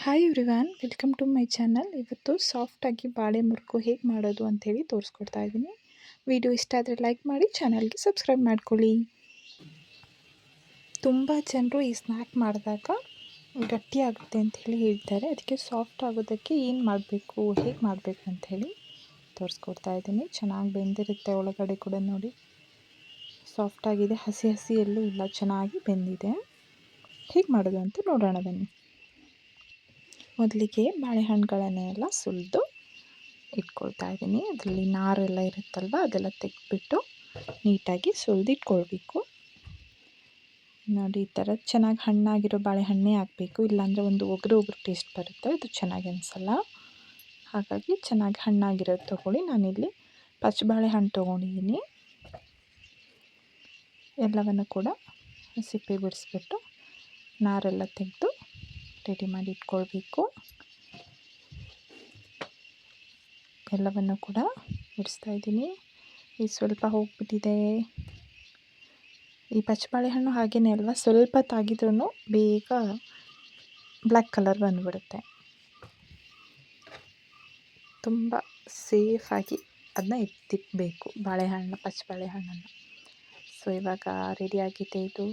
Hi everyone, welcome to my channel. ಇವತ್ತು ಸಾಫ್ಟಾಗಿ ಬಾಳೆ ಮುರುಕು ಹೇಗೆ ಮಾಡೋದು ಅಂಥೇಳಿ ತೋರಿಸ್ಕೊಡ್ತಾ ಇದ್ದೀನಿ. ವಿಡಿಯೋ ಇಷ್ಟ ಆದರೆ ಲೈಕ್ ಮಾಡಿ, ಚಾನಲ್ಗೆ ಸಬ್ಸ್ಕ್ರೈಬ್ ಮಾಡ್ಕೊಳ್ಳಿ. ತುಂಬ ಜನರು ಈ ಸ್ನ್ಯಾಕ್ ಮಾಡಿದಾಗ ಗಟ್ಟಿಯಾಗುತ್ತೆ ಅಂಥೇಳಿ ಹೇಳ್ತಾರೆ. ಅದಕ್ಕೆ ಸಾಫ್ಟ್ ಆಗೋದಕ್ಕೆ ಏನು ಮಾಡಬೇಕು, ಹೇಗೆ ಮಾಡಬೇಕು ಅಂಥೇಳಿ ತೋರಿಸ್ಕೊಡ್ತಾ ಇದ್ದೀನಿ. ಚೆನ್ನಾಗಿ ಬೆಂದಿರುತ್ತೆ, ಒಳಗಡೆ ಕೂಡ ನೋಡಿ ಸಾಫ್ಟಾಗಿದೆ, ಹಸಿ ಹಸಿ ಎಲ್ಲೂ ಇಲ್ಲ, ಚೆನ್ನಾಗಿ ಬೆಂದಿದೆ. ಹೇಗೆ ಮಾಡೋದು ಅಂತ ನೋಡೋಣ ಬನ್ನಿ. ಮೊದಲಿಗೆ ಬಾಳೆಹಣ್ಣುಗಳನ್ನೆಲ್ಲ ಸುಲಿದು ಇಟ್ಕೊಳ್ತಾ ಇದ್ದೀನಿ. ಅದರಲ್ಲಿ ನಾರೆಲ್ಲ ಇರುತ್ತಲ್ವ, ಅದೆಲ್ಲ ತೆಗೆದ್ಬಿಟ್ಟು ನೀಟಾಗಿ ಸುಲಿದಿಟ್ಕೊಳ್ಬೇಕು. ನೋಡಿ, ಈ ಥರ ಚೆನ್ನಾಗಿ ಹಣ್ಣಾಗಿರೋ ಬಾಳೆಹಣ್ಣೇ ಹಾಕಬೇಕು, ಇಲ್ಲಾಂದರೆ ಒಂದು ಒಗರು ಟೇಸ್ಟ್ ಬರುತ್ತೆ, ಅದು ಚೆನ್ನಾಗಿ ಅನಿಸಲ್ಲ. ಹಾಗಾಗಿ ಚೆನ್ನಾಗಿ ಹಣ್ಣಾಗಿರೋದು ತೊಗೊಳ್ಳಿ. ನಾನಿಲ್ಲಿ ಪಚ್ಚ ಬಾಳೆಹಣ್ಣು ತೊಗೊಂಡಿದ್ದೀನಿ. ಎಲ್ಲವನ್ನು ಕೂಡ ಸಿಪ್ಪೆ ಬಿಡಿಸ್ಬಿಟ್ಟು ನಾರೆಲ್ಲ ತೆಗೆದು ರೆಡಿ ಮಾಡಿ ಇಟ್ಕೊಳ್ಬೇಕು. ಎಲ್ಲವನ್ನು ಕೂಡ ಬಿಡಿಸ್ತಾ ಇದ್ದೀನಿ. ಈ ಸ್ವಲ್ಪ ಹೋಗ್ಬಿಟ್ಟಿದೆ. ಈ ಪಚ್ಚ ಬಾಳೆಹಣ್ಣು ಹಾಗೇ ಅಲ್ವಾ, ಸ್ವಲ್ಪ ತಾಗಿದ್ರೂ ಬೇಗ ಬ್ಲ್ಯಾಕ್ ಕಲರ್ ಬಂದುಬಿಡುತ್ತೆ. ತುಂಬ ಸೇಫಾಗಿ ಅದನ್ನ ಎತ್ತಿಡಬೇಕು ಬಾಳೆಹಣ್ಣು, ಪಚ್ಚ ಬಾಳೆಹಣ್ಣನ್ನು. ಸೊ ಇವಾಗ ರೆಡಿಯಾಗಿದೆ ಇದು.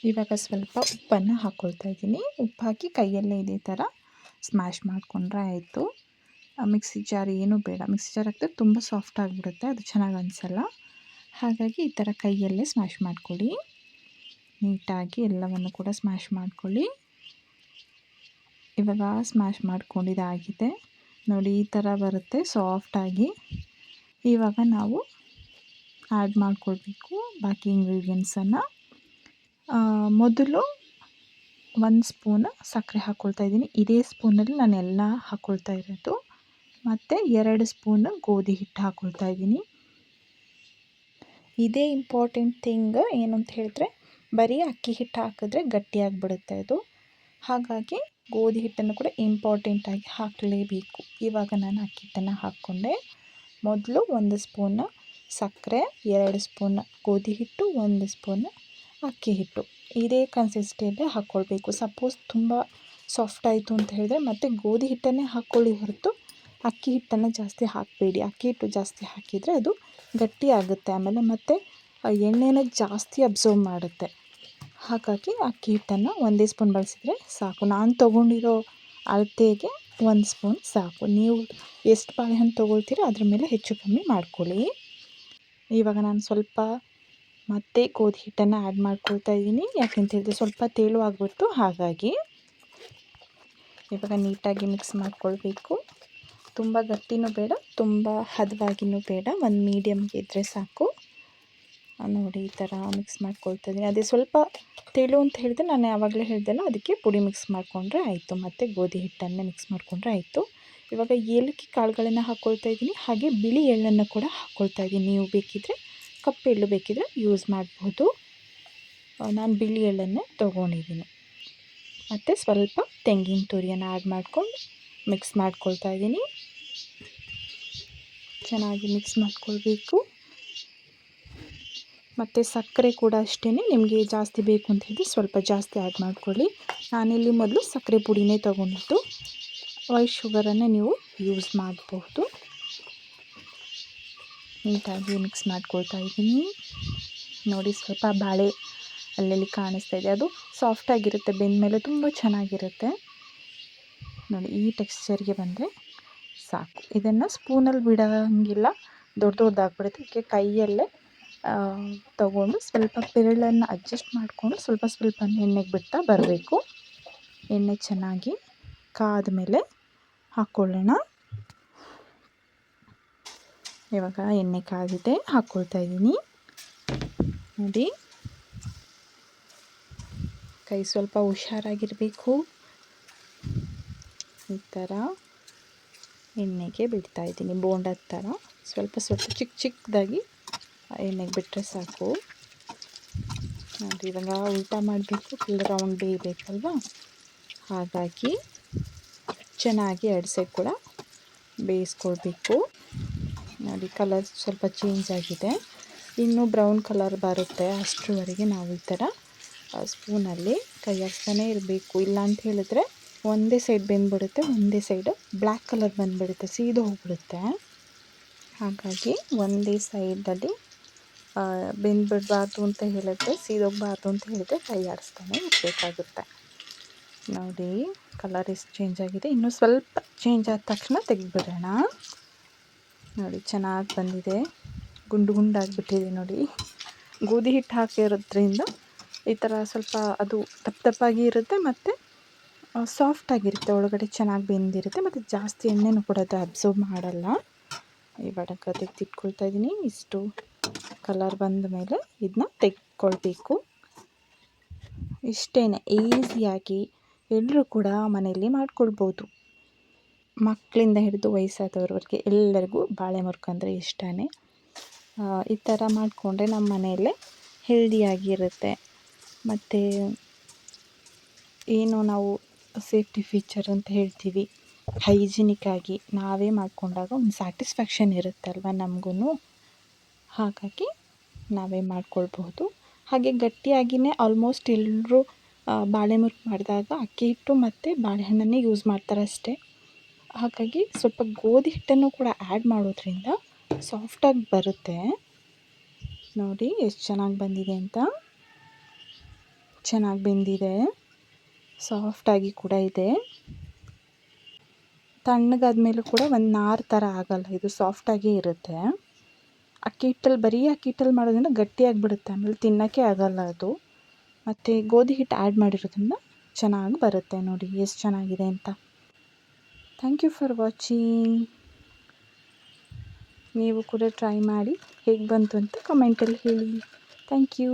ಇವಾಗ ಸ್ವಲ್ಪ ಉಪ್ಪನ್ನು ಹಾಕ್ಕೊಳ್ತಾ ಇದ್ದೀನಿ. ಉಪ್ಪು ಹಾಕಿ ಕೈಯಲ್ಲೇ ಇದೇ ಥರ ಸ್ಮ್ಯಾಶ್ ಮಾಡಿಕೊಂಡ್ರೆ ಆಯಿತು. ಮಿಕ್ಸಿ ಜಾರ್ ಏನೂ ಬೇಡ. ಮಿಕ್ಸಿ ಜಾರ್ ಹಾಕಿದ್ರೆ ತುಂಬ ಸಾಫ್ಟ್ ಆಗಿಬಿಡುತ್ತೆ, ಅದು ಚೆನ್ನಾಗಿ ಅನಿಸಲ್ಲ. ಹಾಗಾಗಿ ಈ ಥರ ಕೈಯಲ್ಲೇ ಸ್ಮ್ಯಾಶ್ ಮಾಡ್ಕೊಳ್ಳಿ. ನೀಟಾಗಿ ಎಲ್ಲವನ್ನು ಕೂಡ ಸ್ಮ್ಯಾಶ್ ಮಾಡ್ಕೊಳ್ಳಿ. ಇವಾಗ ಸ್ಮ್ಯಾಶ್ ಮಾಡ್ಕೊಂಡಿದ್ದಾಗಿದೆ ನೋಡಿ, ಈ ಥರ ಬರುತ್ತೆ ಸಾಫ್ಟಾಗಿ. ಇವಾಗ ನಾವು ಆ್ಯಡ್ ಮಾಡ್ಕೊಳ್ಬೇಕು ಬಾಕಿ ಇಂಗ್ರೀಡಿಯೆಂಟ್ಸನ್ನು. ಮೊದಲು 1 ಸ್ಪೂನ್ ಸಕ್ಕರೆ ಹಾಕ್ಕೊಳ್ತಾ ಇದ್ದೀನಿ. ಇದೇ ಸ್ಪೂನಲ್ಲಿ ನಾನು ಎಲ್ಲ ಹಾಕ್ಕೊಳ್ತಾ ಇರೋದು. ಮತ್ತು 2 ಸ್ಪೂನ್ ಗೋಧಿ ಹಿಟ್ಟು ಹಾಕ್ಕೊಳ್ತಾ ಇದ್ದೀನಿ. ಇದೇ ಇಂಪಾರ್ಟೆಂಟ್ ಥಿಂಗ್ ಏನು ಅಂತ ಹೇಳಿದ್ರೆ, ಬರೀ ಅಕ್ಕಿ ಹಿಟ್ಟು ಹಾಕಿದ್ರೆ ಗಟ್ಟಿಯಾಗಿಬಿಡುತ್ತೆ ಅದು. ಹಾಗಾಗಿ ಗೋಧಿ ಹಿಟ್ಟನ್ನು ಕೂಡ ಇಂಪಾರ್ಟೆಂಟಾಗಿ ಹಾಕಲೇಬೇಕು. ಇವಾಗ ನಾನು ಅಕ್ಕಿ ಹಿಟ್ಟನ್ನು ಹಾಕ್ಕೊಂಡೆ. ಮೊದಲು 1 ಸ್ಪೂನ್ ಸಕ್ಕರೆ, 2 ಸ್ಪೂನ್ ಗೋಧಿ ಹಿಟ್ಟು, 1 ಸ್ಪೂನ್ ಅಕ್ಕಿ ಹಿಟ್ಟು, ಇದೇ ಕನ್ಸಿಸ್ಟೆನ್ಸಿಯಲ್ಲಿ ಹಾಕ್ಕೊಳ್ಬೇಕು. ಸಪೋಸ್ ತುಂಬ ಸಾಫ್ಟ್ ಆಯಿತು ಅಂತ ಹೇಳಿದ್ರೆ ಮತ್ತೆ ಗೋಧಿ ಹಿಟ್ಟನ್ನೇ ಹಾಕ್ಕೊಳ್ಳಿ ಹೊರತು ಅಕ್ಕಿ ಹಿಟ್ಟನ್ನು ಜಾಸ್ತಿ ಹಾಕಬೇಡಿ. ಅಕ್ಕಿ ಹಿಟ್ಟು ಜಾಸ್ತಿ ಹಾಕಿದರೆ ಅದು ಗಟ್ಟಿ ಆಗುತ್ತೆ, ಆಮೇಲೆ ಮತ್ತು ಎಣ್ಣೆನ ಜಾಸ್ತಿ ಅಬ್ಸರ್ವ್ ಮಾಡುತ್ತೆ. ಹಾಗಾಗಿ ಅಕ್ಕಿ ಹಿಟ್ಟನ್ನು 1 ಸ್ಪೂನ್ ಬಳಸಿದರೆ ಸಾಕು. ನಾನು ತೊಗೊಂಡಿರೋ ಅಳತೆಗೆ 1 ಸ್ಪೂನ್ ಸಾಕು. ನೀವು ಎಷ್ಟು ಬಾಳೆಹಣ್ಣು ತೊಗೊಳ್ತೀರೋ ಅದ್ರ ಮೇಲೆ ಹೆಚ್ಚು ಕಮ್ಮಿ ಮಾಡ್ಕೊಳ್ಳಿ. ಇವಾಗ ನಾನು ಸ್ವಲ್ಪ ಮತ್ತೆ ಗೋಧಿ ಹಿಟ್ಟನ್ನು ಆ್ಯಡ್ ಮಾಡ್ಕೊಳ್ತಾ ಇದ್ದೀನಿ. ಯಾಕೆಂತ ಹೇಳಿದ್ರೆ ಸ್ವಲ್ಪ ತೇಳುವಾಗ್ಬಿಡ್ತು, ಹಾಗಾಗಿ ಇವಾಗ ನೀಟಾಗಿ ಮಿಕ್ಸ್ ಮಾಡ್ಕೊಳ್ಬೇಕು. ತುಂಬ ಗಟ್ಟಿನೂ ಬೇಡ, ತುಂಬ ಹದವಾಗಿನೂ ಬೇಡ, ಒಂದು ಮೀಡಿಯಮ್ಗೆ ಇದ್ದರೆ ಸಾಕು. ನೋಡಿ, ಈ ಥರ ಮಿಕ್ಸ್ ಮಾಡ್ಕೊಳ್ತಾ ಇದ್ದೀನಿ. ಅದೇ ಸ್ವಲ್ಪ ತೆಳು ಅಂತ ಹೇಳಿದ್ರೆ ನಾನು ಯಾವಾಗಲೇ ಹೇಳಿದೆಲ್ಲ, ಅದಕ್ಕೆ ಪುಡಿ ಮಿಕ್ಸ್ ಮಾಡಿಕೊಂಡ್ರೆ ಆಯಿತು, ಮತ್ತು ಗೋಧಿ ಹಿಟ್ಟನ್ನೇ ಮಿಕ್ಸ್ ಮಾಡಿಕೊಂಡ್ರೆ ಆಯಿತು. ಇವಾಗ ಏಲಕ್ಕಿ ಕಾಳುಗಳನ್ನು ಹಾಕ್ಕೊಳ್ತಾ ಇದ್ದೀನಿ, ಹಾಗೆ ಬಿಳಿ ಎಳ್ಳನ್ನು ಕೂಡ ಹಾಕ್ಕೊಳ್ತಾ ಇದ್ದೀನಿ. ನೀವು ಬೇಕಿದ್ದರೆ ಕಪ್ಪು ಎಳ್ಳು ಬೇಕಿದ್ರೆ ಯೂಸ್ ಮಾಡ್ಬೋದು. ನಾನು ಬಿಳಿ ಎಳ್ಳನ್ನೇ ತೊಗೊಂಡಿದ್ದೀನಿ. ಮತ್ತು ಸ್ವಲ್ಪ ತೆಂಗಿನ ತುರಿಯನ್ನು ಆ್ಯಡ್ ಮಾಡ್ಕೊಂಡು ಮಿಕ್ಸ್ ಮಾಡ್ಕೊಳ್ತಾ ಇದ್ದೀನಿ. ಚೆನ್ನಾಗಿ ಮಿಕ್ಸ್ ಮಾಡ್ಕೊಳ್ಬೇಕು. ಮತ್ತು ಸಕ್ಕರೆ ಕೂಡ ಅಷ್ಟೇ, ನಿಮಗೆ ಜಾಸ್ತಿ ಬೇಕು ಅಂತ ಹೇಳಿದ್ರೆ ಸ್ವಲ್ಪ ಜಾಸ್ತಿ ಆ್ಯಡ್ ಮಾಡ್ಕೊಳ್ಳಿ. ನಾನಿಲ್ಲಿ ಮೊದಲು ಸಕ್ಕರೆ ಪುಡಿನೇ ತೊಗೊಂಡಿದ್ದು, ವೈಟ್ ಶುಗರನ್ನೇ ನೀವು ಯೂಸ್ ಮಾಡಬಹುದು. ನೀಟಾಗಿ ಮಿಕ್ಸ್ ಮಾಡ್ಕೊಳ್ತಾ ಇದ್ದೀನಿ. ನೋಡಿ, ಸ್ವಲ್ಪ ಬಾಳೆ ಅಲ್ಲಲ್ಲಿ ಕಾಣಿಸ್ತಾ ಇದೆ, ಅದು ಸಾಫ್ಟಾಗಿರುತ್ತೆ, ಬೆಂದಮೇಲೆ ತುಂಬ ಚೆನ್ನಾಗಿರುತ್ತೆ. ನೋಡಿ, ಈ ಟೆಕ್ಸ್ಚರ್ಗೆ ಬಂದರೆ ಸಾಕು. ಇದನ್ನು ಸ್ಪೂನಲ್ಲಿ ಬಿಡೋಂಗಿಲ್ಲ, ದೊಡ್ಡದಾಗ್ಬಿಡುತ್ತೆ. ಅದಕ್ಕೆ ಕೈಯಲ್ಲೇ ತಗೊಂಡು ಸ್ವಲ್ಪ ಬೆರಳನ್ನು ಅಡ್ಜಸ್ಟ್ ಮಾಡಿಕೊಂಡು ಸ್ವಲ್ಪ ಸ್ವಲ್ಪ ಎಣ್ಣೆಗೆ ಬಿಡ್ತಾ ಬರಬೇಕು. ಎಣ್ಣೆ ಚೆನ್ನಾಗಿ ಕಾದ ಮೇಲೆ ಹಾಕ್ಕೊಳ್ಳೋಣ. ಇವಾಗ ಎಣ್ಣೆ ಕಾದಿದೆ, ಹಾಕ್ಕೊಳ್ತಾ ಇದ್ದೀನಿ. ನೋಡಿ, ಕೈ ಸ್ವಲ್ಪ ಹುಷಾರಾಗಿರಬೇಕು. ಈ ಥರ ಎಣ್ಣೆಗೆ ಬಿಡ್ತಾ ಇದ್ದೀನಿ, ಬೋಂಡದ ಥರ ಸ್ವಲ್ಪ ಸ್ವಲ್ಪ ಚಿಕ್ಕ ಚಿಕ್ಕದಾಗಿ ಎಣ್ಣೆಗೆ ಬಿಟ್ಟರೆ ಸಾಕು. ನೋಡಿ, ಇವಾಗ ಉಲ್ಟಾ ಮಾಡಬೇಕು, ಫುಲ್ ರೌಂಡ್ ಬೇಯಬೇಕಲ್ವ, ಹಾಗಾಗಿ ಚೆನ್ನಾಗಿ 2 ಸೈಡ್ ಕೂಡ ಬೇಯಿಸ್ಕೊಳ್ಬೇಕು. ನೋಡಿ, ಕಲರ್ ಸ್ವಲ್ಪ ಚೇಂಜ್ ಆಗಿದೆ, ಇನ್ನೂ ಬ್ರೌನ್ ಕಲರ್ ಬರುತ್ತೆ, ಅಷ್ಟರವರೆಗೆ ನಾವು ಈ ಥರ ಸ್ಪೂನಲ್ಲಿ ಕೈ ಆಡಿಸ್ತಾನೆ ಇರಬೇಕು. ಇಲ್ಲ ಅಂತ ಹೇಳಿದ್ರೆ ಒಂದೇ ಸೈಡ್ ಬೆಂದ್ಬಿಡುತ್ತೆ, ಒಂದೇ ಸೈಡ್ ಬ್ಲ್ಯಾಕ್ ಕಲರ್ ಬಂದುಬಿಡುತ್ತೆ, ಸೀದು ಹೋಗ್ಬಿಡುತ್ತೆ. ಹಾಗಾಗಿ ಒಂದೇ ಸೈಡಲ್ಲಿ ಬೆಂದ್ಬಿಡಬಾರ್ದು ಅಂತ ಹೇಳಿದ್ರೆ, ಸೀದೋಗಬಾರ್ದು ಅಂತ ಹೇಳಿದ್ರೆ ಕೈ ಆಡಿಸ್ತಾನೆ ಇರಬೇಕಾಗುತ್ತೆ. ನೋಡಿ ಕಲರ್ ಎಷ್ಟು ಚೇಂಜ್ ಆಗಿದೆ. ಇನ್ನೂ ಸ್ವಲ್ಪ ಚೇಂಜ್ ಆದ ತಕ್ಷಣ ತೆಗೆದುಬಿಡೋಣ. ನೋಡಿ ಚೆನ್ನಾಗಿ ಬಂದಿದೆ, ಗುಂಡು ಗುಂಡಾಗಿಬಿಟ್ಟಿದೆ ನೋಡಿ. ಗೋಧಿ ಹಿಟ್ಟು ಹಾಕಿರೋದ್ರಿಂದ ಈ ಥರ ಸ್ವಲ್ಪ ಅದು ದಪ್ಪ ದಪ್ಪಾಗಿ ಇರುತ್ತೆ ಮತ್ತು ಸಾಫ್ಟಾಗಿರುತ್ತೆ, ಒಳಗಡೆ ಚೆನ್ನಾಗಿ ಬೆಂದಿರುತ್ತೆ ಮತ್ತು ಜಾಸ್ತಿ ಎಣ್ಣೆನೂ ಕೂಡ ಅದು ಅಬ್ಸರ್ವ್ ಮಾಡಲ್ಲ. ಇವಾಗ ತೆಗೆದಿಟ್ಕೊಳ್ತಾ ಇದ್ದೀನಿ. ಇಷ್ಟು ಕಲರ್ ಬಂದ ಮೇಲೆ ಇದನ್ನ ತೆಗೆದುಕೊಳ್ಬೇಕು. ಇಷ್ಟೇ, ಈಸಿಯಾಗಿ ಎಲ್ಲರೂ ಕೂಡ ಮನೆಯಲ್ಲಿ ಮಾಡ್ಕೊಳ್ಬೋದು. ಮಕ್ಕಳಿಂದ ಹಿಡಿದು ವಯಸ್ಸಾದವ್ರವರೆಗೆ ಎಲ್ಲರಿಗೂ ಬಾಳೆ ಮುರುಕು ಅಂದರೆ ಇಷ್ಟನೇ. ಈ ಥರ ಮಾಡಿಕೊಂಡ್ರೆ ನಮ್ಮ ಮನೆಯಲ್ಲೇ ಹೆಲ್ದಿಯಾಗಿರುತ್ತೆ. ಮತ್ತು ಏನು ನಾವು ಸೇಫ್ಟಿ ಫೀಚರ್ ಅಂತ ಹೇಳ್ತೀವಿ, ಹೈಜಿನಿಕ್ಕಾಗಿ ನಾವೇ ಮಾಡಿಕೊಂಡಾಗ ಒಂದು ಸ್ಯಾಟಿಸ್ಫ್ಯಾಕ್ಷನ್ ಇರುತ್ತೆ ಅಲ್ವ ನಮಗೂ. ಹಾಗಾಗಿ ನಾವೇ ಮಾಡ್ಕೊಳ್ಬಹುದು. ಹಾಗೆ ಗಟ್ಟಿಯಾಗಿಯೇ ಆಲ್ಮೋಸ್ಟ್ ಎಲ್ಲರೂ ಬಾಳೆ ಮುರುಕು ಮಾಡಿದಾಗ ಅಕ್ಕಿ ಹಿಟ್ಟು ಮತ್ತು ಬಾಳೆಹಣ್ಣನ್ನೇ ಯೂಸ್ ಮಾಡ್ತಾರೆ ಅಷ್ಟೇ. ಹಾಗಾಗಿ ಸ್ವಲ್ಪ ಗೋಧಿ ಹಿಟ್ಟನ್ನು ಕೂಡ ಆ್ಯಡ್ ಮಾಡೋದ್ರಿಂದ ಸಾಫ್ಟಾಗಿ ಬರುತ್ತೆ. ನೋಡಿ ಎಷ್ಟು ಚೆನ್ನಾಗಿ ಬಂದಿದೆ ಅಂತ. ಚೆನ್ನಾಗಿ ಬೆಂದಿದೆ, ಸಾಫ್ಟಾಗಿ ಕೂಡ ಇದೆ. ತಣ್ಣಗಾದ ಮೇಲೂ ಕೂಡ ಒಂದು ನಾರು ಥರ ಆಗಲ್ಲ, ಇದು ಸಾಫ್ಟಾಗೇ ಇರುತ್ತೆ. ಅಕ್ಕಿ ಹಿಟ್ಟಲ್ಲಿ ಬರೀ ಅಕ್ಕಿ ಹಿಟ್ಟಲ್ಲಿ ಮಾಡೋದ್ರಿಂದ ಗಟ್ಟಿಯಾಗಿಬಿಡುತ್ತೆ, ಆಮೇಲೆ ತಿನ್ನೋಕ್ಕೆ ಆಗಲ್ಲ ಅದು. ಮತ್ತು ಗೋಧಿ ಹಿಟ್ಟು ಆ್ಯಡ್ ಮಾಡಿರೋದ್ರಿಂದ ಚೆನ್ನಾಗಿ ಬರುತ್ತೆ. ನೋಡಿ ಎಷ್ಟು ಚೆನ್ನಾಗಿದೆ ಅಂತ. Thank you for watching. ನೀವು ಕೂಡ ಟ್ರೈ ಮಾಡಿ, ಹೇಗೆ ಬಂತು ಅಂತ ಕಮೆಂಟಲ್ಲಿ ಹೇಳಿ. Thank you.